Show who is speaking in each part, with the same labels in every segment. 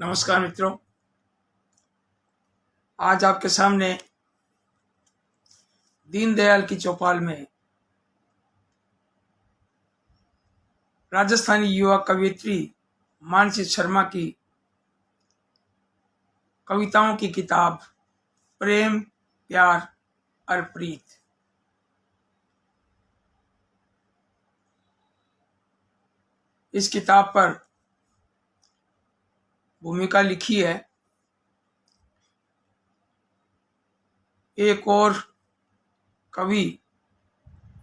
Speaker 1: नमस्कार मित्रों, आज आपके सामने दीनदयाल की चौपाल में राजस्थानी युवा कवियत्री मानसी शर्मा की कविताओं की किताब प्रेम प्यार और प्रीत, इस किताब पर भूमिका लिखी है एक और कवि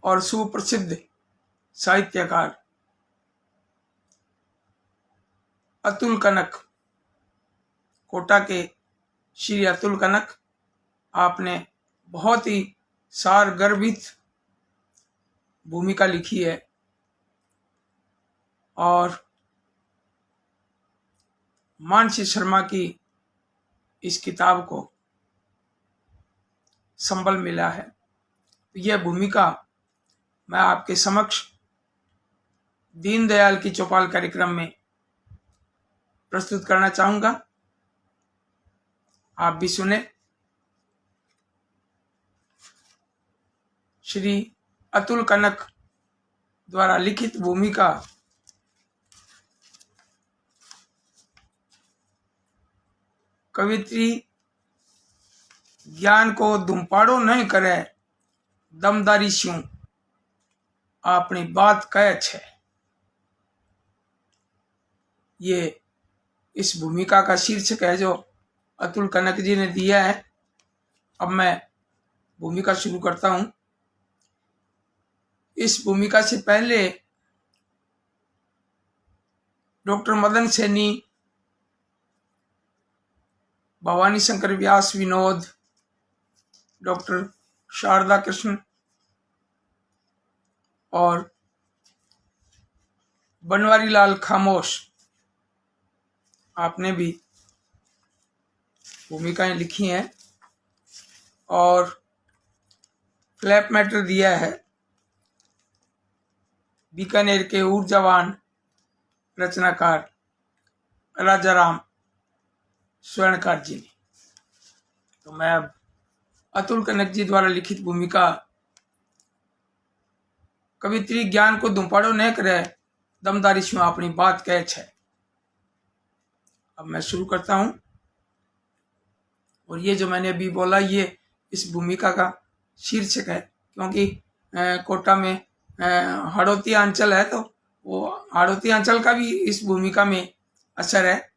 Speaker 1: और सुप्रसिद्ध साहित्यकार अतुल कनक, कोटा के श्री अतुल कनक। आपने बहुत ही सारगर्भित भूमिका लिखी है और मानसी शर्मा की इस किताब को संबल मिला है। यह भूमिका मैं आपके समक्ष दीनदयाल की चौपाल कार्यक्रम में प्रस्तुत करना चाहूंगा। आप भी सुने। श्री अतुल कनक द्वारा लिखित भूमिका कवित्री ज्ञान को धुम्पाड़ो नहीं करे, दमदारी शू अपनी बात कहे छे। ये इस भूमिका का शीर्षक है जो अतुल कनक जी ने दिया है। अब मैं भूमिका शुरू करता हूं। इस भूमिका से पहले डॉक्टर मदन सैनी, भवानी शंकर व्यास विनोद, डॉक्टर शारदा कृष्ण और बनवारी लाल खामोश, आपने भी भूमिकाएं लिखी हैं और फ्लैप मैटर दिया है बीकानेर के ऊर्जावान रचनाकार राजाराम स्वर्णकार जी ने। तो मैं अब अतुल कनक जी द्वारा लिखित भूमिका कवित्री ज्ञान को धुम्पाड़ो न करे, दमदारी शू अपनी बात कहे छे। अब मैं शुरू करता हूं। और ये जो मैंने अभी बोला ये इस भूमिका का शीर्षक है, क्योंकि कोटा में हाड़ौती अंचल है तो वो हाड़ौती अंचल का भी इस भूमिका में असर है।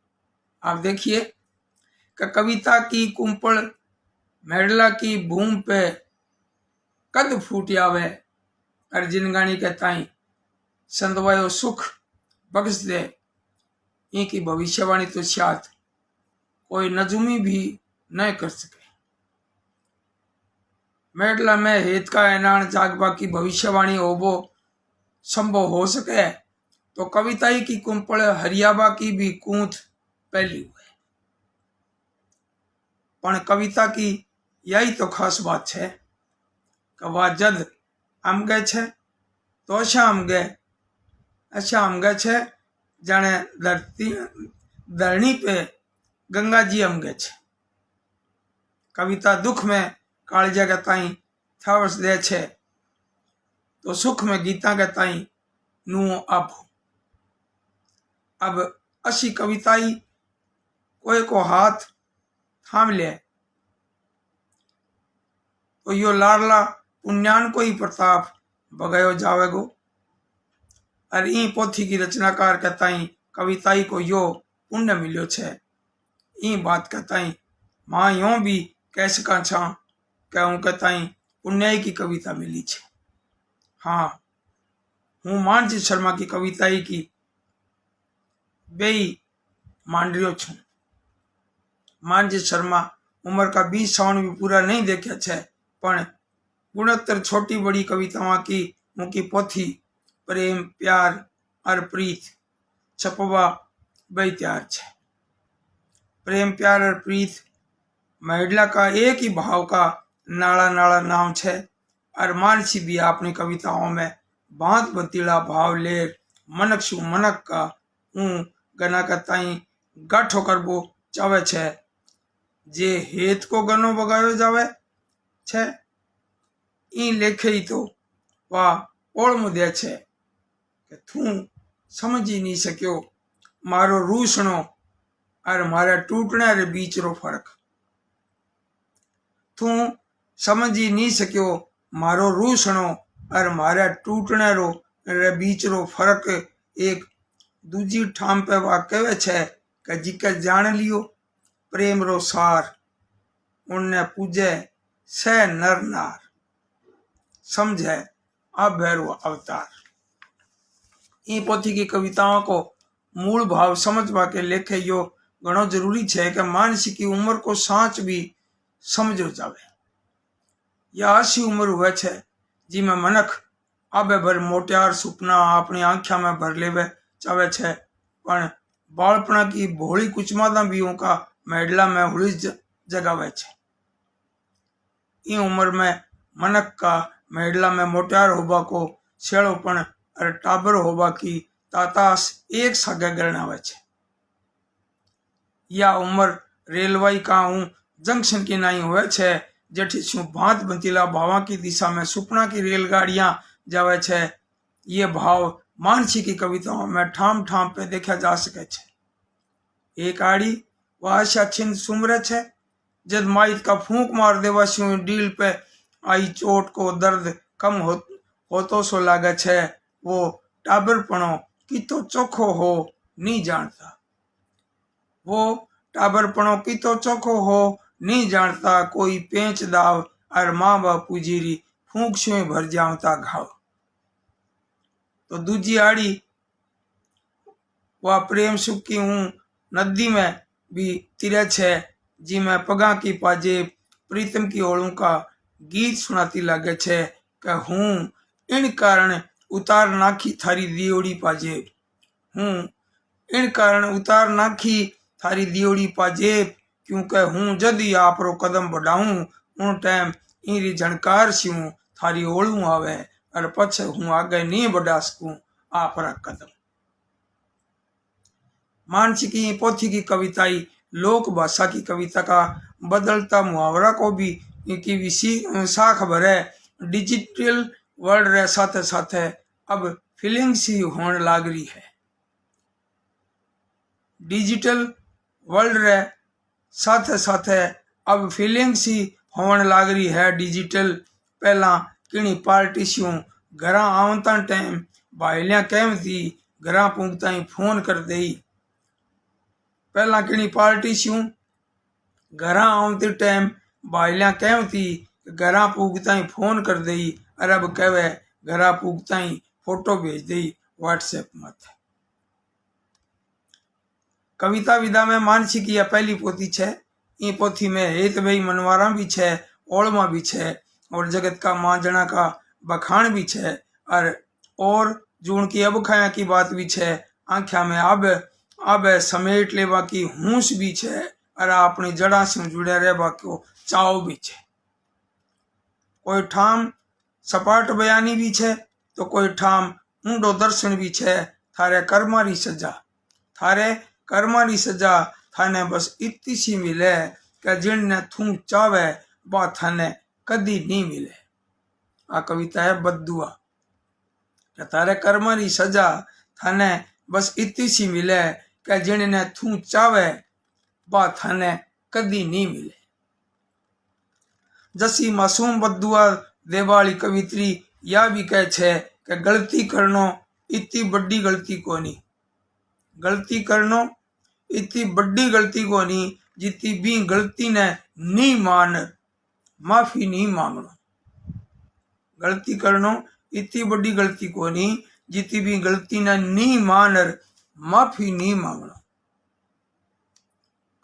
Speaker 1: आप देखिए कि कविता की कुंपड़ मेड़ला की भूम पे कद फूट आवे, अर्जिन गाणी के ताई संदवायो सुख बख्श दे। इनकी भविष्यवाणी तो शायद कोई नजुमी भी न कर सके। मेड़ला में हेत का ऐनान जागवा की भविष्यवाणी होबो संभव हो सके तो कविताई की कुंपड़ हरियाबा की भी कूंथ पहली हुए। पण कविता की यही तो खास बात है कि वह जद आमगे छे तो अच्छा आमगे छे जाने धरणी पे गंगा जी आमगे छे। कविता दुख में कालजा के ताई थावस दे छे तो सुख में गीता के ताई नु आभू। अब अशी कविताई कोई को हाथ थाम ले तो यो लाडला पुण्यान को ही प्रताप भगायो जावेगो। और ई पोथी की रचनाकार कहताई कविताई को यो पुण्य मिलो छे। ई बात कहताई मां यो भी कह सका छा कहूं कहताई पुण्य की कविता मिली छे। हाँ, हूँ मानसी शर्मा की कविताई की बेई मांडरियो छू। मानसी शर्मा उम्र का 20 सावन भी पूरा नहीं देखे छे, पण गुणोत्तर छोटी बड़ी कविताओं की उनकी पोथी प्रेम प्यार और प्रीत छपवा बई तैयार छे। प्रेम प्यार और प्रीत महिला का एक ही भाव का नाला नाला नाम छे। और मानसी भी अपनी कविताओं में भांत बतीला भाव लेर मनक शू मनक का ऊँ गना का ताई गाठो करबो चावे छे। जे हेत को गनो बगायो जावे छे ई लेखे तो वा ओळमू दे छे के तू समझी नहीं सक्यो मारो रूसणो और मारा टूटने रे बीच रो फर्क। तू समझी नहीं सक्यो मारो रूसणो और मारा टूटने रो रे बीच रो फर्क। एक दूजी ठाम पे वा कहे छे कि जिके जान लियो प्रेम रो सार उनने पूजे से नर नार समझे अभैरव अवतार। ई पोथी की कविताओं को मूल भाव समझवा के लेखे यो घणो जरूरी छे कि मानसी की उम्र को साच भी समझो जावे। या ऐसी उम्र हुए छे जिमें मनख आबे भर मोटियार सुपना अपनी आंखा में भर लेवे चावे छे पण बालपणा की भोली कुचमादा भी उनका मेडला में हुलिस जगावे छे। ई उम्र में मनक का मेडला में मोटियार होबा को शेड़ोपण और टाबर होबा की तातास एक सागे गणावे छे। या उम्र रेलवाई का जंक्शन की नहीं हुए छे जेठी शू भांत बंतीला भावा की दिशा में सुपना की रेलगाड़ियां जावे छे। ये भाव मानसी की कविताओं में ठाम ठाम पे देखा जा सके छे। एक आड़ी वह आशा छिंद सुमरे छे जद माइत का फूंक मार देवा शू डील पे आई चोट को दर्द कम होतो सो लागे छे। वो टाबरपणो कितो चोखो हो नहीं जानता। वो टाबरपणो कितो चोखो हो नहीं जानता। कोई पेंच दाव और माँ बापू जीरी फूंक शू भर जावता घाव। तो दूजी आड़ी वह प्रेम सुख की नदी में भी तिरे छे जी में पगा की पाजे प्रीतम की ओळू का गीत सुनाती लागे छे कि हूँ इन कारण उतार नाखी थारी दियोड़ी पाजे। हूँ इन कारण उतार नाखी थारी दियोड़ी पाजे क्योंकि हूँ जदी आपरो कदम बढ़ाऊं उन टाइम इरी झणकार स्यूं थारी ओळू आवे और पछे हूँ आगे नहीं बढ़ा सकूं आपरा कदम। मानसी की पोथी की कविताई लोक भाषा की कविता का बदलता मुहावरा को भी की विशी साख भरे डिजिटल वर्ल्ड रे साथे साथे अब फीलिंग्स ही होने लाग रही है। डिजिटल वर्ल्ड रे साथे साथे अब फीलिंग्स ही होने लाग रही है। डिजिटल पहला किणी पार्टी स्यूं घरा आवता टाइम भाईलियां कहम थी घरा पूंगता ही फोन कर दई। पहला किणी पार्टी स्यूं घरा आवते टाइम भाईलियां कहम थी घरा पूगता ही फोन कर दई और अब कहवे घरा पूगता ही फोटो भेज दई व्हाट्सएप मत। कविता विदा में मानसी की यह पहली पोथी छे। ई पोथी में हेत भई मनवारा भी छे ओळमा भी छे और जगत का मांझना का बखान भी छे और जून की अब खाया की बात भी छे। आंख्या में अब समेट लेवा की हूस भी छे और अपनी जड़ा से जुड़े रहबा को चाव भी छे। कोई ठाम सपाट बयानी भी छे तो कोई ठाम ऊंडो दर्शन भी छे। थारे कर्मारी सजा थाने बस इतनी सी मिले कि जिनने थू चावे बा थाने कदी नहीं मिले। आ कविता है बद्दुआ कि थारे कर्मारी सजा थाने बस इतनी सी मिले कि जिनने थू चावे बा थाने कदी नहीं मिले। जसी मासूम बद्दुआ देवाली कवित्री या भी कहे छे कि गलती करनो इतनी बड़ी गलती कोनी। गलती करनो इतनी बड़ी गलती कोनी जितनी भी गलती ने नहीं मान माफी नहीं मांगनो। गलती करनो इतनी बड़ी गलती कोनी जितनी भी गलती ने नहीं मान माफी नहीं मांगनो।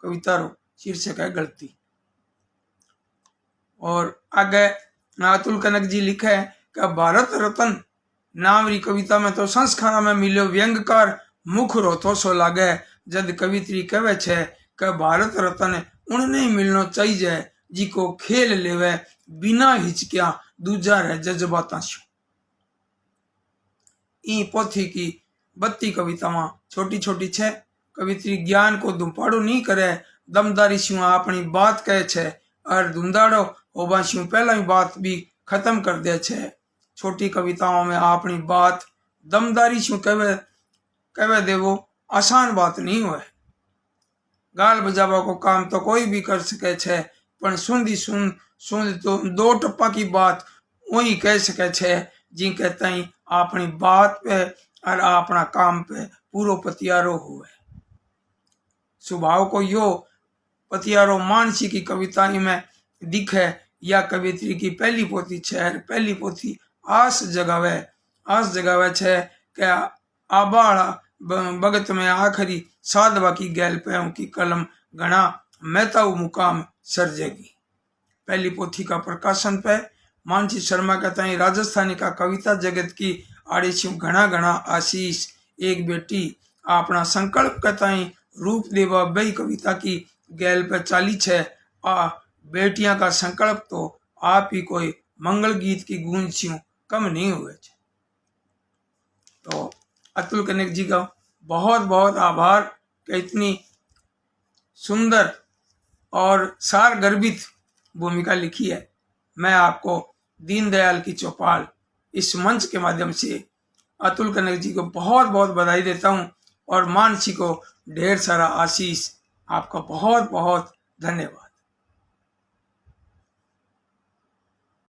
Speaker 1: कविता रो शीर्षक है गलती। और आगे अतुल कनक जी लिखे कि भारत रत्न नाम री कविता में तो संस्खाना में मिलो व्यंगकार मुख रोतो सो लागे जद कवित्री कहे छे कि भारत रत्न उनने ही मिलनो चाहिए जिको खेल लेवे बिना हिचकिया दूजा रह जज्बाता शू। ई पोथी की 32 कवितावां छोटी छोटी छे कवित्री ज्ञान को दुपाड़ो नहीं करे, दमदारी शू अपनी बात कहे छे और धुंधाड़ो होबा शू पहला ही बात भी खत्म कर दे छे। छोटी कविताओं में अपनी बात दमदारी शू कहे देवो आसान बात नहीं हुए। गाल बजावा को काम तो कोई भी कर सके छे, पण सुन तो दो टप्पा की बात वही कह सके छे जी कहता ही अपनी बात पे और अपना काम पे पूरो पतियारो हुए। स्वभाव को यो पतियारो मानसी की कविता में दिखे या कवित्री की पहली पोथी छे। पहली पोथी आस जगावे छे के आबाड़ा भगत में आखिरी साधवा की गैल पे उनकी कलम घना मेहताऊ मुकाम सर्जेगी। पहली पोथी का प्रकाशन पे मानसी शर्मा कहता है राजस्थानी का कविता जगत की आड़ेशु घना घना आशीष। एक बेटी अपना संकल्प कहता है रूप देवा बई कविता की गैल पे चाली छे। आ बेटियां का संकल्प तो आप ही कोई मंगल गीत की गूंज छू कम नहीं हुए। तो अतुल कनक जी का बहुत बहुत आभार कि इतनी सुंदर और सार गर्भित भूमिका लिखी है। मैं आपको दीनदयाल की चौपाल इस मंच के माध्यम से अतुल कनक जी को बहुत बहुत बधाई देता हूं और मानसी को ढेर सारा आशीष। आपका बहुत बहुत धन्यवाद।